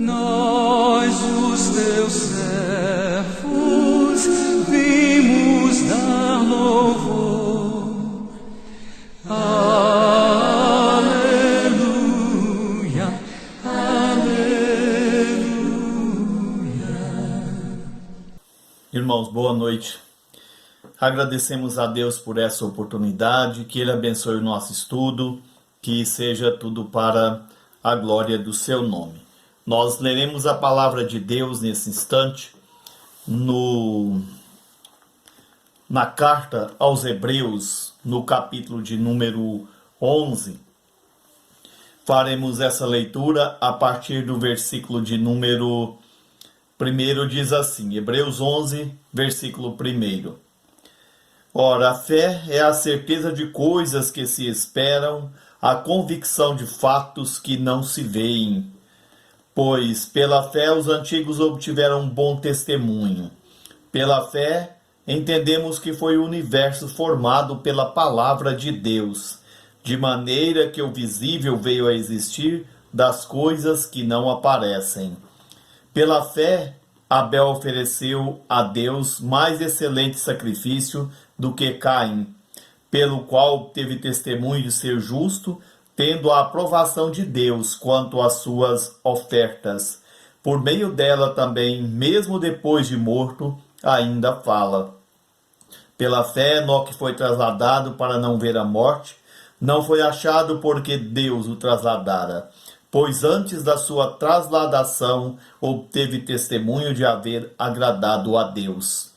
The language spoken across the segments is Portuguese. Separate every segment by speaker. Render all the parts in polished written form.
Speaker 1: Nós, os teus servos, vimos dar louvor. Aleluia, aleluia.
Speaker 2: Irmãos, boa noite. Agradecemos a Deus por essa oportunidade, que Ele abençoe o nosso estudo, que seja tudo para a glória do seu nome. Nós leremos a palavra de Deus nesse instante, na carta aos Hebreus, no capítulo de número 11. Faremos essa leitura a partir do versículo de número 1, diz assim, Hebreus 11, versículo 1. Ora, a fé é a certeza de coisas que se esperam, a convicção de fatos que não se veem. Pois pela fé os antigos obtiveram bom testemunho. Pela fé entendemos que foi o universo formado pela palavra de Deus, de maneira que o visível veio a existir das coisas que não aparecem. Pela fé, Abel ofereceu a Deus mais excelente sacrifício do que Caim, pelo qual teve testemunho de ser justo, tendo a aprovação de Deus quanto às suas ofertas. Por meio dela também, mesmo depois de morto, ainda fala. Pela fé, Enoque foi trasladado para não ver a morte, não foi achado porque Deus o trasladara, pois antes da sua trasladação obteve testemunho de haver agradado a Deus.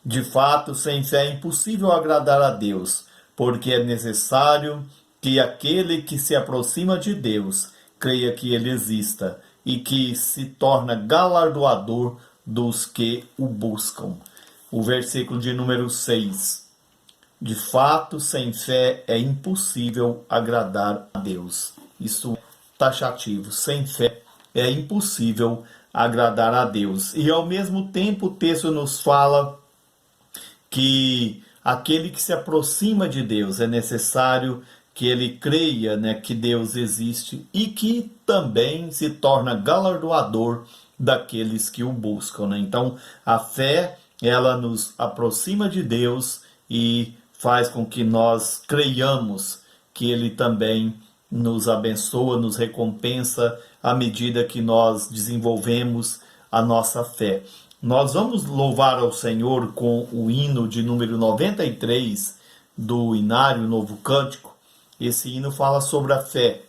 Speaker 2: De fato, sem fé é impossível agradar a Deus, porque é necessário que aquele que se aproxima de Deus creia que ele exista e que se torna galardoador dos que o buscam. O versículo de número 6. De fato, sem fé é impossível agradar a Deus. Isso é taxativo. Sem fé é impossível agradar a Deus. E ao mesmo tempo o texto nos fala que aquele que se aproxima de Deus é necessário que ele creia, que Deus existe e que também se torna galardoador daqueles que o buscam. Então, a fé, ela nos aproxima de Deus e faz com que nós creiamos que ele também nos abençoa, nos recompensa à medida que nós desenvolvemos a nossa fé. Nós vamos louvar ao Senhor com o hino de número 93 do Inário Novo Cântico. Esse hino fala sobre a fé.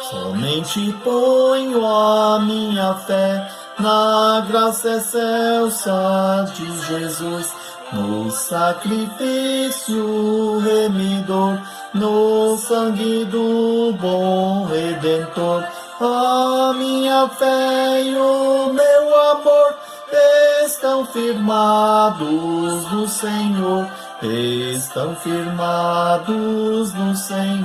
Speaker 2: Somente ponho a minha fé na graça excelsa de Jesus, no sacrifício remidor, no sangue do bom Redentor. A minha fé e o meu amor estão firmados no Senhor, estão firmados no Senhor.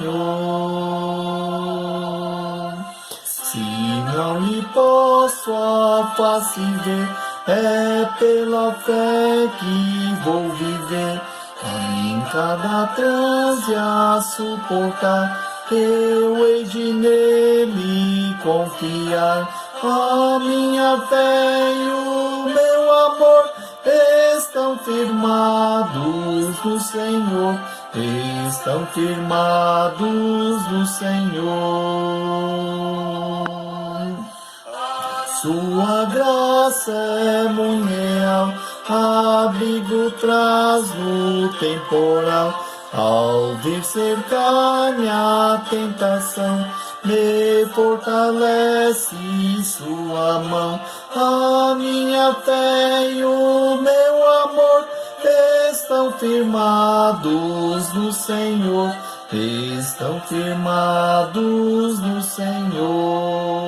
Speaker 2: Se não lhe posso a face ver, é pela fé que vou viver. Em cada transe a suportar, eu hei de nele confiar. A minha fé e o meu amor estão firmados no Senhor, estão firmados no Senhor. Sua graça é muito real, abrigo traz no temporal. Ao vir cercar-me a tentação, me fortalece sua mão. A minha fé e o meu amor estão firmados no Senhor, estão firmados no Senhor.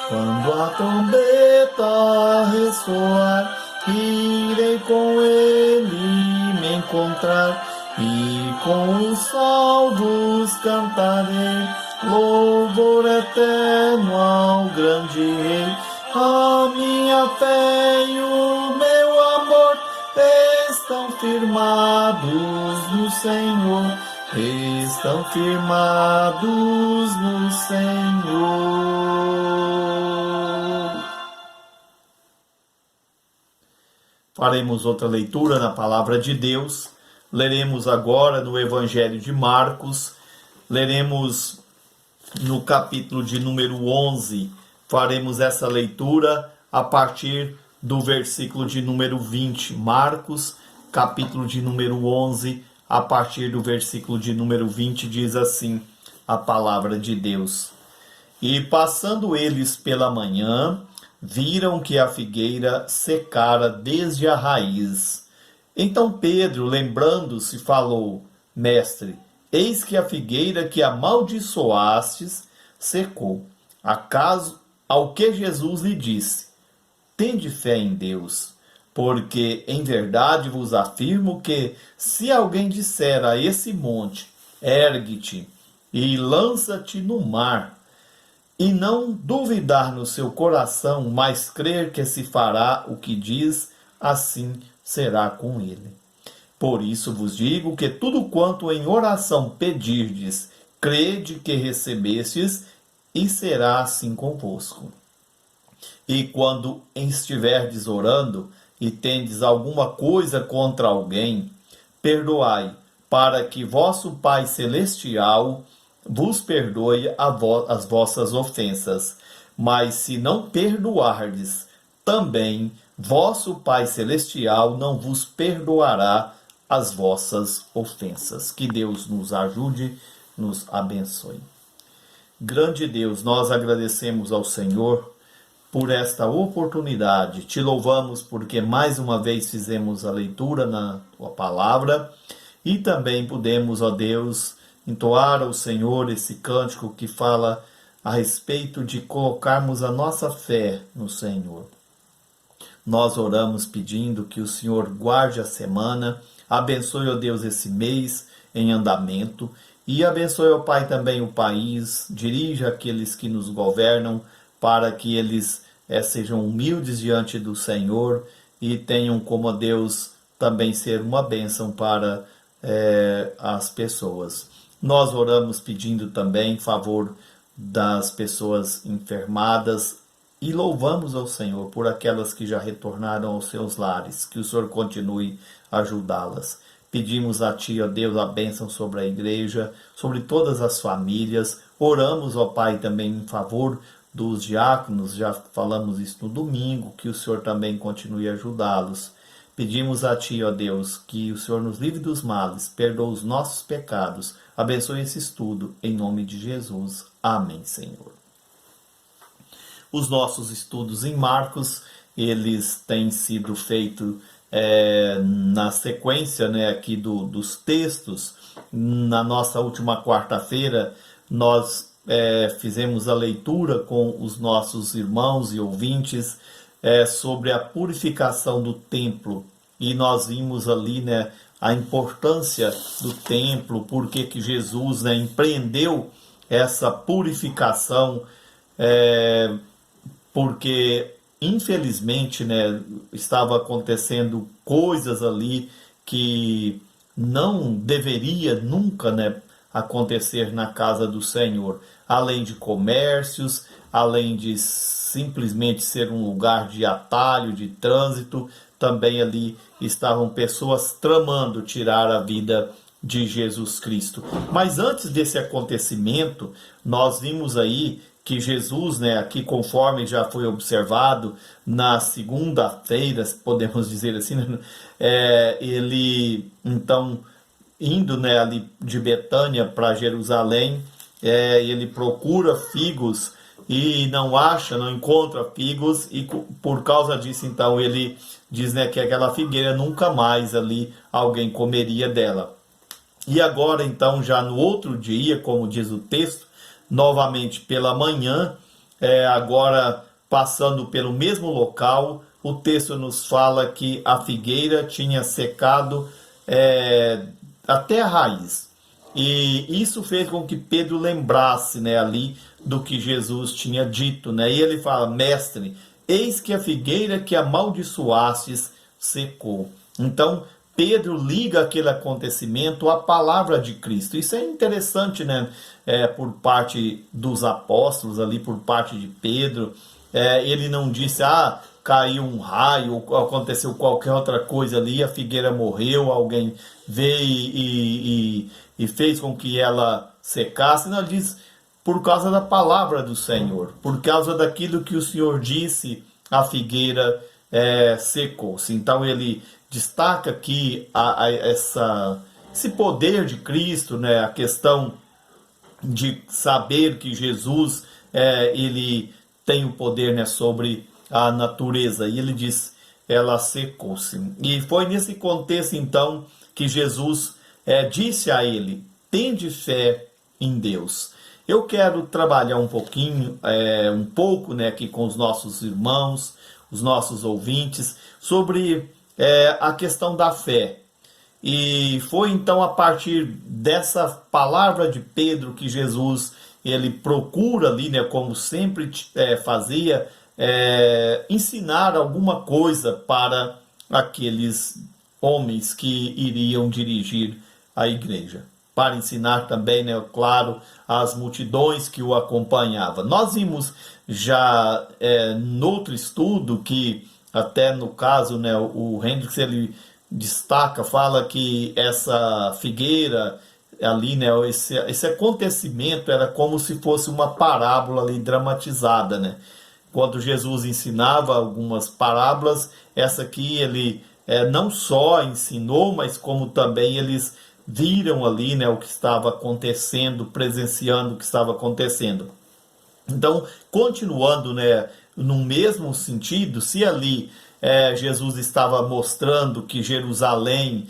Speaker 2: Quando a trombeta ressoar, irei com ele me encontrar, e com os salvos cantarei louvor eterno ao grande Rei. A minha fé e o meu amor estão firmados no Senhor, estão firmados no Senhor. Faremos outra leitura na Palavra de Deus. Leremos agora no Evangelho de Marcos, leremos no capítulo de número 11, faremos essa leitura a partir do versículo de número 20. Marcos, capítulo de número 11, a partir do versículo de número 20, diz assim a palavra de Deus. E passando eles pela manhã, viram que a figueira secara desde a raiz. Então Pedro, lembrando-se, falou: Mestre, eis que a figueira que amaldiçoastes secou. Acaso, ao que Jesus lhe disse: Tende fé em Deus, porque em verdade vos afirmo que, se alguém disser a esse monte, ergue-te e lança-te no mar, e não duvidar no seu coração, mas crer que se fará o que diz, assim será com ele. Por isso vos digo que tudo quanto em oração pedirdes, crede que recebestes, e será assim convosco. E quando estiverdes orando, e tendes alguma coisa contra alguém, perdoai, para que vosso Pai Celestial vos perdoe as vossas ofensas. Mas se não perdoardes, também vosso Pai Celestial não vos perdoará as vossas ofensas. Que Deus nos ajude, nos abençoe. Grande Deus, nós agradecemos ao Senhor por esta oportunidade. Te louvamos porque mais uma vez fizemos a leitura na tua palavra e também pudemos, ó Deus, entoar ao Senhor esse cântico que fala a respeito de colocarmos a nossa fé no Senhor. Nós oramos pedindo que o Senhor guarde a semana, abençoe, ó Deus, esse mês em andamento e abençoe, ó Pai, também o país, dirija aqueles que nos governam para que eles sejam humildes diante do Senhor e tenham como, ó Deus, também ser uma bênção para as pessoas. Nós oramos pedindo também favor das pessoas enfermadas e louvamos ao Senhor por aquelas que já retornaram aos seus lares, que o Senhor continue a ajudá-las. Pedimos a Ti, ó Deus, a bênção sobre a igreja, sobre todas as famílias. Oramos, ó Pai, também em favor dos diáconos, já falamos isso no domingo, que o Senhor também continue a ajudá-los. Pedimos a Ti, ó Deus, que o Senhor nos livre dos males, perdoe os nossos pecados, abençoe esse estudo, em nome de Jesus. Amém, Senhor. Os nossos estudos em Marcos, eles têm sido feitos na sequência, aqui dos textos. Na nossa última quarta-feira, nós fizemos a leitura com os nossos irmãos e ouvintes sobre a purificação do templo. E nós vimos ali a importância do templo, porque que Jesus empreendeu essa purificação, porque infelizmente estava acontecendo coisas ali que não deveria nunca acontecer na casa do Senhor, além de comércios, além de simplesmente ser um lugar de atalho, de trânsito, também ali estavam pessoas tramando tirar a vida de Jesus Cristo. Mas antes desse acontecimento, nós vimos aí que Jesus, aqui conforme já foi observado, na segunda-feira, podemos dizer assim, ele então indo ali de Betânia para Jerusalém, ele procura figos e não acha, não encontra figos, e por causa disso então ele diz que aquela figueira nunca mais ali alguém comeria dela. E agora então já no outro dia, como diz o texto, novamente pela manhã, agora passando pelo mesmo local, o texto nos fala que a figueira tinha secado até a raiz. E isso fez com que Pedro lembrasse, né, ali do que Jesus tinha dito, né? E ele fala: mestre, eis que a figueira que amaldiçoastes secou. Então, Pedro liga aquele acontecimento à palavra de Cristo. Isso é interessante, né? Por parte dos apóstolos, ali por parte de Pedro. Ele não disse, caiu um raio, ou aconteceu qualquer outra coisa ali, a figueira morreu, alguém veio e fez com que ela secasse. Não, ele diz, por causa da palavra do Senhor, por causa daquilo que o Senhor disse, a figueira secou-se. Então ele destaca aqui esse poder de Cristo, né? A questão de saber que Jesus ele tem o poder, né, sobre a natureza. E ele diz, ela secou-se. E foi nesse contexto, então, que Jesus disse a ele, tende fé em Deus. Eu quero trabalhar um pouco, né, aqui com os nossos irmãos, os nossos ouvintes, sobre a questão da fé. E foi então a partir dessa palavra de Pedro que Jesus ele procura ali, né, como sempre fazia, ensinar alguma coisa para aqueles homens que iriam dirigir a igreja. Para ensinar também, né, claro, as multidões que o acompanhavam. Nós vimos já no outro estudo que, até no caso, né, o Hendricks ele destaca, fala que essa figueira ali, né, esse acontecimento era como se fosse uma parábola ali dramatizada, né? Quando Jesus ensinava algumas parábolas, essa aqui ele não só ensinou, mas como também eles viram ali, né, o que estava acontecendo, presenciando o que estava acontecendo. Então, continuando, né, no mesmo sentido, se ali Jesus estava mostrando que Jerusalém,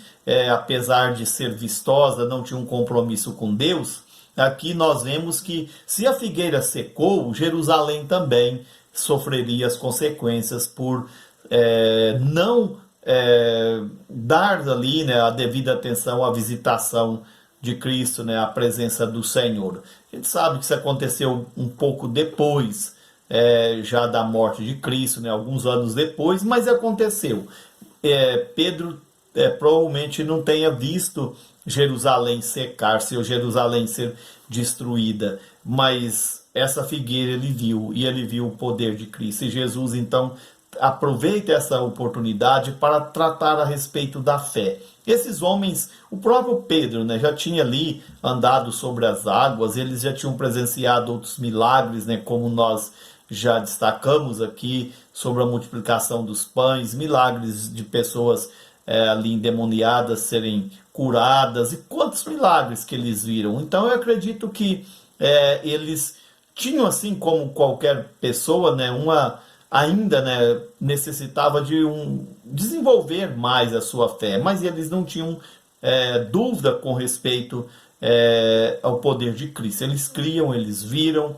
Speaker 2: apesar de ser vistosa, não tinha um compromisso com Deus, aqui nós vemos que se a figueira secou, Jerusalém também sofreria as consequências por não dar ali, né, a devida atenção à visitação de Cristo, né, à presença do Senhor. A gente sabe que isso aconteceu um pouco depois já da morte de Cristo, né, alguns anos depois, mas aconteceu. Pedro provavelmente não tenha visto Jerusalém secar-se ou Jerusalém ser destruída, mas essa figueira ele viu, e ele viu o poder de Cristo. E Jesus então aproveita essa oportunidade para tratar a respeito da fé. Esses homens, o próprio Pedro, né, já tinha ali andado sobre as águas, eles já tinham presenciado outros milagres, né, como nós já destacamos aqui, sobre a multiplicação dos pães, milagres de pessoas ali endemoniadas serem curadas, e quantos milagres que eles viram. Então eu acredito que eles tinham, assim como qualquer pessoa, né, ainda, né, necessitava de desenvolver mais a sua fé, mas eles não tinham dúvida com respeito ao poder de Cristo. Eles criam, eles viram.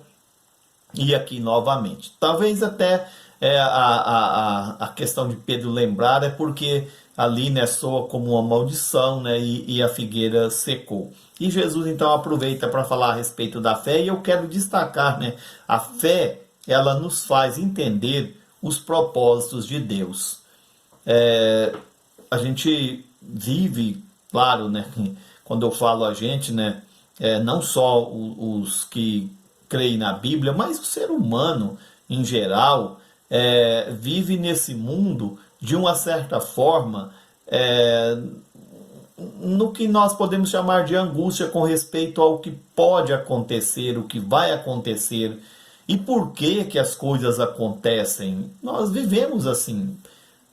Speaker 2: E aqui novamente, talvez até a questão de Pedro lembrar é porque ali, né, soa como uma maldição, né, e a figueira secou. E Jesus então aproveita para falar a respeito da fé, e eu quero destacar, né, a fé, ela nos faz entender os propósitos de Deus. A gente vive, claro, né, quando eu falo a gente, né, não só os que creem na Bíblia, mas o ser humano em geral vive nesse mundo de uma certa forma no que nós podemos chamar de angústia com respeito ao que pode acontecer, o que vai acontecer e por que as coisas acontecem. Nós vivemos assim,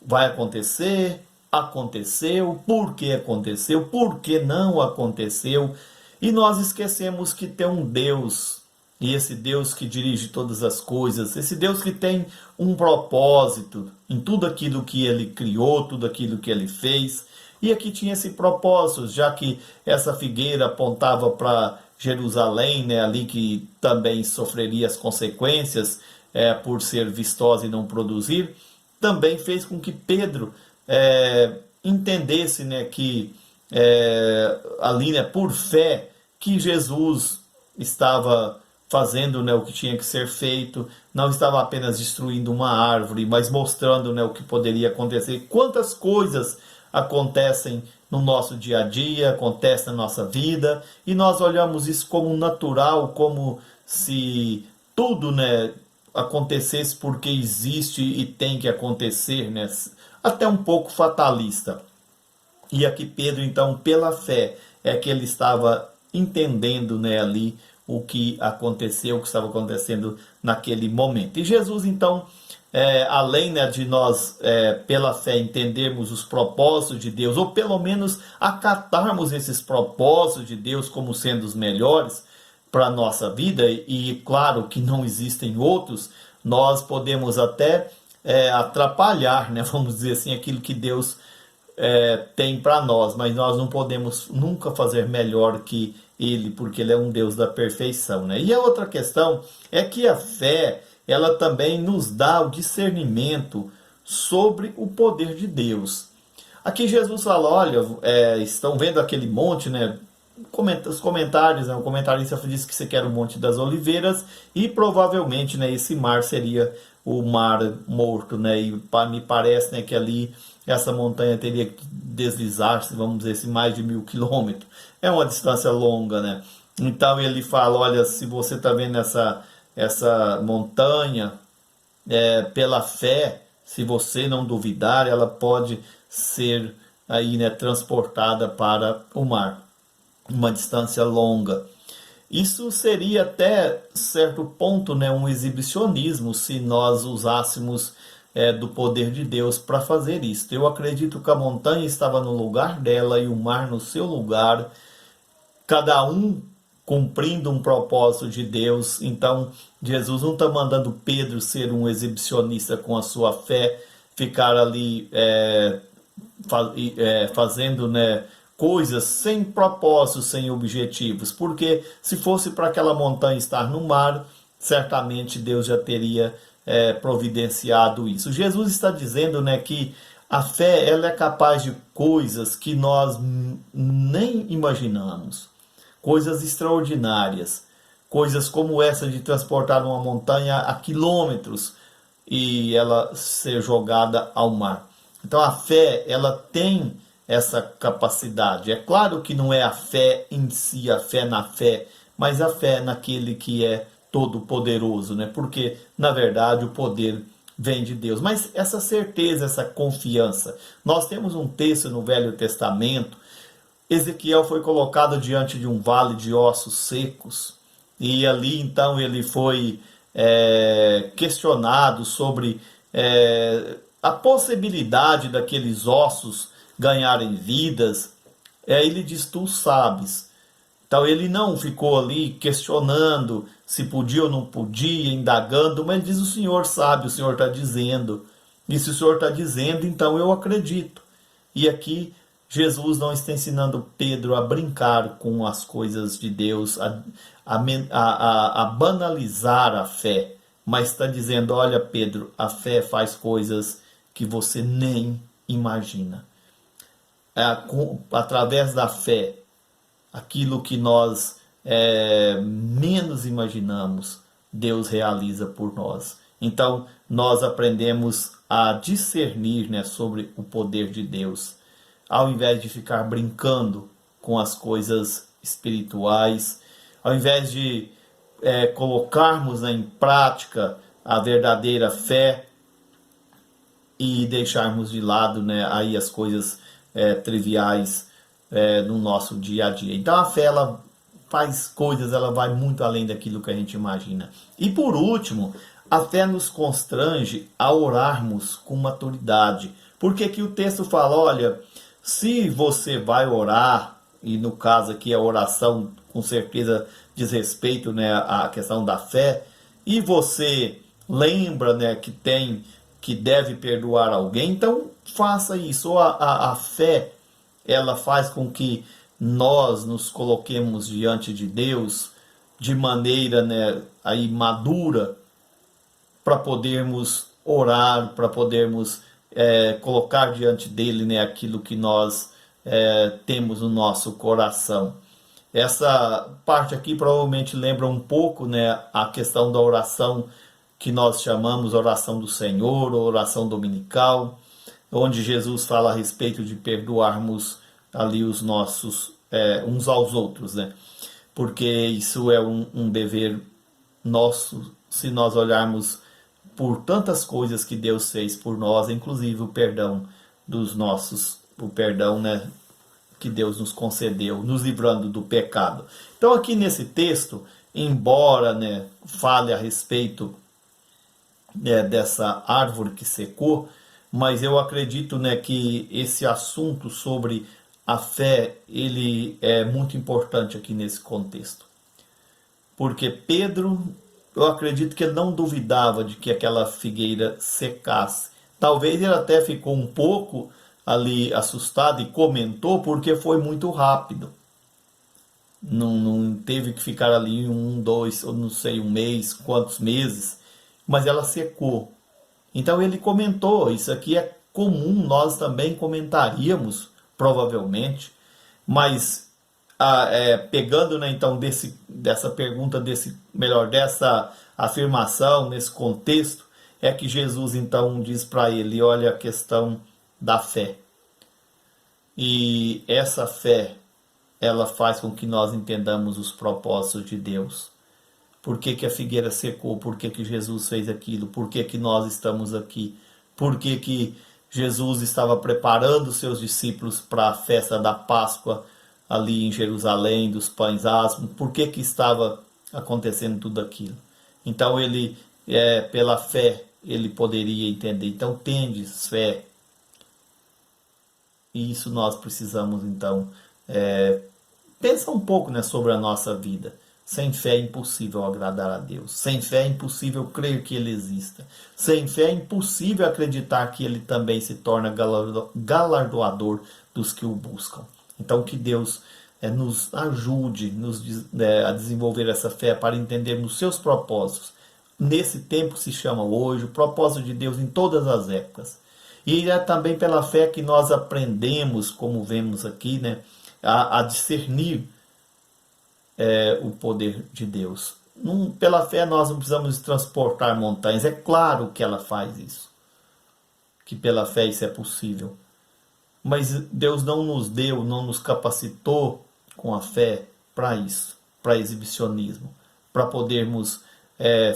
Speaker 2: vai acontecer, aconteceu, por que aconteceu, por que não aconteceu, e nós esquecemos que tem um Deus. E esse Deus que dirige todas as coisas, esse Deus que tem um propósito em tudo aquilo que ele criou, tudo aquilo que ele fez. E aqui tinha esse propósito, já que essa figueira apontava para Jerusalém, né, ali que também sofreria as consequências por ser vistosa e não produzir, também fez com que Pedro entendesse, né, que ali, né, por fé, que Jesus estava fazendo, né, o que tinha que ser feito, não estava apenas destruindo uma árvore, mas mostrando, né, o que poderia acontecer. Quantas coisas acontecem no nosso dia a dia, acontecem na nossa vida, e nós olhamos isso como natural, como se tudo, né, acontecesse porque existe e tem que acontecer, né, até um pouco fatalista. E aqui Pedro, então, pela fé, é que ele estava entendendo, né, ali o que aconteceu, o que estava acontecendo naquele momento. E Jesus, então, além, né, de nós, pela fé, entendermos os propósitos de Deus, ou pelo menos acatarmos esses propósitos de Deus como sendo os melhores para a nossa vida, e claro que não existem outros, nós podemos até atrapalhar, né, vamos dizer assim, aquilo que Deus tem para nós, mas nós não podemos nunca fazer melhor que ele, porque ele é um Deus da perfeição, né? E a outra questão é que a fé, ela também nos dá o discernimento sobre o poder de Deus. Aqui Jesus fala, olha, estão vendo aquele monte, né? Os comentários, né? O comentarista diz que você quer o Monte das Oliveiras e provavelmente, né, esse mar seria o Mar Morto, né? E me parece, né, que ali essa montanha teria que deslizar-se, vamos dizer assim, mais de 1.000 quilômetros. É uma distância longa, né? Então ele fala, olha, se você está vendo essa montanha, pela fé, se você não duvidar, ela pode ser aí, né, transportada para o mar, uma distância longa. Isso seria até certo ponto, né, um exibicionismo se nós usássemos do poder de Deus para fazer isso. Eu acredito que a montanha estava no lugar dela e o mar no seu lugar, cada um cumprindo um propósito de Deus. Então Jesus não está mandando Pedro ser um exibicionista com a sua fé, ficar ali fazendo, né, coisas sem propósito, sem objetivos, porque se fosse para aquela montanha estar no mar, certamente Deus já teria providenciado isso. Jesus está dizendo, né, que a fé, ela é capaz de coisas que nós nem imaginamos, coisas extraordinárias, coisas como essa de transportar uma montanha a quilômetros e ela ser jogada ao mar. Então a fé, ela tem essa capacidade. É claro que não é a fé em si, a fé na fé, mas a fé naquele que é todo poderoso, né? Porque na verdade o poder vem de Deus. Mas essa certeza, essa confiança, nós temos um texto no Velho Testamento. Ezequiel foi colocado diante de um vale de ossos secos, e ali então ele foi questionado sobre a possibilidade daqueles ossos ganharem vidas. Ele diz, tu sabes. Então ele não ficou ali questionando se podia ou não podia, indagando, mas diz, o Senhor sabe, o Senhor está dizendo. E se o Senhor está dizendo, então eu acredito. E aqui Jesus não está ensinando Pedro a brincar com as coisas de Deus, a banalizar a fé, mas está dizendo, olha Pedro, a fé faz coisas que você nem imagina. Através da fé, aquilo que nós menos imaginamos, Deus realiza por nós. Então, nós aprendemos a discernir, né, sobre o poder de Deus, ao invés de ficar brincando com as coisas espirituais, ao invés de colocarmos, né, em prática a verdadeira fé e deixarmos de lado, né, aí as coisas triviais no nosso dia a dia. Então a fé, ela faz coisas, ela vai muito além daquilo que a gente imagina. E por último, a fé nos constrange a orarmos com maturidade. Porque aqui o texto fala, olha, se você vai orar, e no caso aqui a oração com certeza diz respeito, né, à questão da fé, e você lembra, né, que deve perdoar alguém, então faça isso. A fé, ela faz com que nós nos coloquemos diante de Deus de maneira, né, aí madura, para podermos orar, para podermos colocar diante dele, né, aquilo que nós temos no nosso coração. Essa parte aqui provavelmente lembra um pouco, né, a questão da oração que nós chamamos oração do Senhor, ou oração dominical, onde Jesus fala a respeito de perdoarmos ali os nossos uns aos outros, né? Porque isso é um dever nosso, se nós olharmos por tantas coisas que Deus fez por nós, inclusive o perdão dos nossos, o perdão, né, que Deus nos concedeu, nos livrando do pecado. Então aqui nesse texto, embora, né, fale a respeito, né, dessa árvore que secou, mas eu acredito, né, que esse assunto sobre a fé, ele é muito importante aqui nesse contexto. Porque Pedro, eu acredito que ele não duvidava de que aquela figueira secasse. Talvez ele até ficou um pouco ali assustado e comentou porque foi muito rápido. Não teve que ficar ali um, dois, ou não sei, um mês, quantos meses, mas ela secou. Então ele comentou, isso aqui é comum, nós também comentaríamos, provavelmente, mas pegando, né, então dessa pergunta, dessa afirmação, nesse contexto, é que Jesus então diz para ele, olha a questão da fé. E essa fé, ela faz com que nós entendamos os propósitos de Deus. Por que que a figueira secou? Por que que Jesus fez aquilo? Por que que nós estamos aqui? Por que que Jesus estava preparando os seus discípulos para a festa da Páscoa ali em Jerusalém, dos pães asmos? Por que que estava acontecendo tudo aquilo? Então ele, pela fé, ele poderia entender. Então tendes fé. E isso nós precisamos, então, pensar um pouco, né, sobre a nossa vida. Sem fé é impossível agradar a Deus. Sem fé é impossível crer que Ele exista. Sem fé é impossível acreditar que Ele também se torna galardoador dos que o buscam. Então que Deus nos ajude a desenvolver essa fé para entendermos seus propósitos. Nesse tempo que se chama hoje, o propósito de Deus em todas as épocas. E é também pela fé que nós aprendemos, como vemos aqui, né, a discernir o poder de Deus. Pela fé nós não precisamos transportar montanhas. É claro que ela faz isso. Que pela fé isso é possível. Mas Deus não nos deu, não nos capacitou com a fé para isso. Para exibicionismo. Para podermos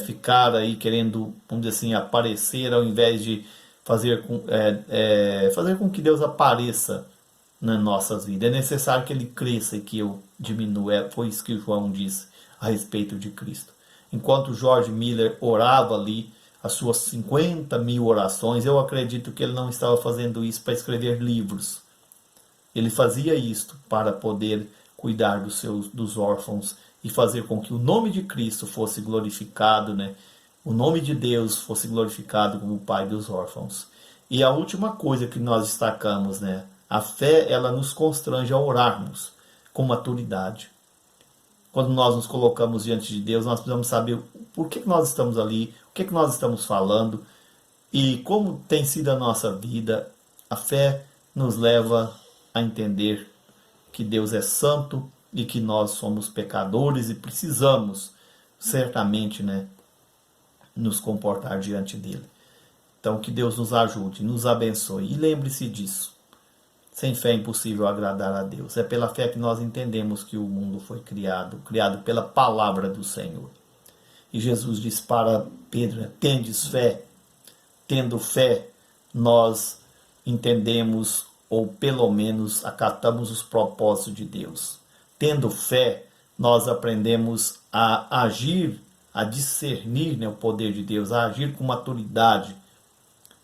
Speaker 2: ficar aí querendo, vamos dizer assim, aparecer ao invés de fazer com que Deus apareça nas nossas vidas. É necessário que ele cresça e que eu diminua. Foi isso que João disse a respeito de Cristo. Enquanto George Miller orava ali as suas 50.000 orações, eu acredito que ele não estava fazendo isso para escrever livros. Ele fazia isto para poder cuidar dos órfãos e fazer com que o nome de Cristo fosse glorificado, né? O nome de Deus fosse glorificado como o Pai dos órfãos. E a última coisa que nós destacamos, né? A fé, ela nos constrange a orarmos com maturidade. Quando nós nos colocamos diante de Deus, nós precisamos saber por que nós estamos ali, o que nós estamos falando e como tem sido a nossa vida. A fé nos leva a entender que Deus é santo e que nós somos pecadores e precisamos, certamente, né, nos comportar diante dele. Então, que Deus nos ajude, nos abençoe. E lembre-se disso. Sem fé é impossível agradar a Deus. É pela fé que nós entendemos que o mundo foi criado pela palavra do Senhor. E Jesus disse para Pedro, tendes fé. Tendo fé, nós entendemos, ou pelo menos acatamos os propósitos de Deus. Tendo fé, nós aprendemos a agir, a discernir, né, o poder de Deus, a agir com maturidade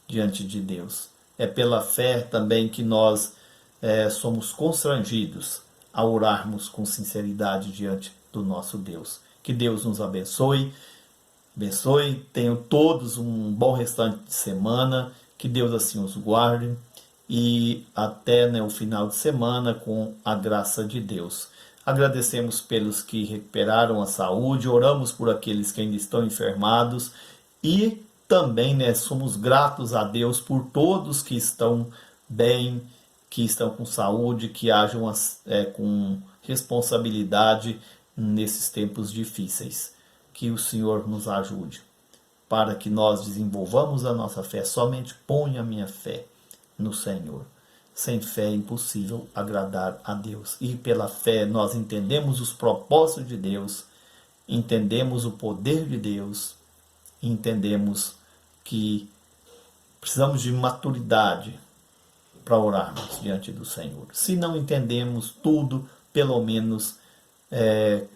Speaker 2: diante de Deus. É pela fé também que nós somos constrangidos a orarmos com sinceridade diante do nosso Deus. Que Deus nos abençoe. Tenham todos um bom restante de semana. Que Deus assim os guarde. E até, né, o final de semana com a graça de Deus. Agradecemos pelos que recuperaram a saúde. Oramos por aqueles que ainda estão enfermados. E também, né, somos gratos a Deus por todos que estão bem que estão com saúde, que ajam com responsabilidade nesses tempos difíceis. Que o Senhor nos ajude para que nós desenvolvamos a nossa fé. Somente ponha a minha fé no Senhor. Sem fé é impossível agradar a Deus. E pela fé nós entendemos os propósitos de Deus, entendemos o poder de Deus, entendemos que precisamos de maturidade para orarmos diante do Senhor. Se não entendemos tudo, pelo menos,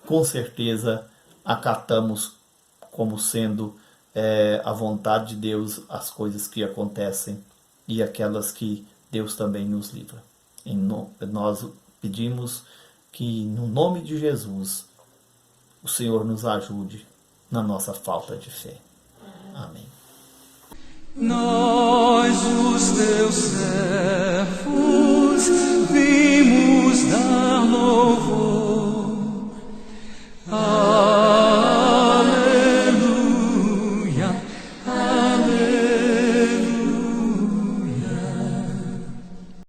Speaker 2: com certeza, acatamos como sendo a vontade de Deus as coisas que acontecem e aquelas que Deus também nos livra. Nós pedimos que, no nome de Jesus, o Senhor nos ajude na nossa falta de fé. Amém.
Speaker 1: Nós, os teus servos, vimos dar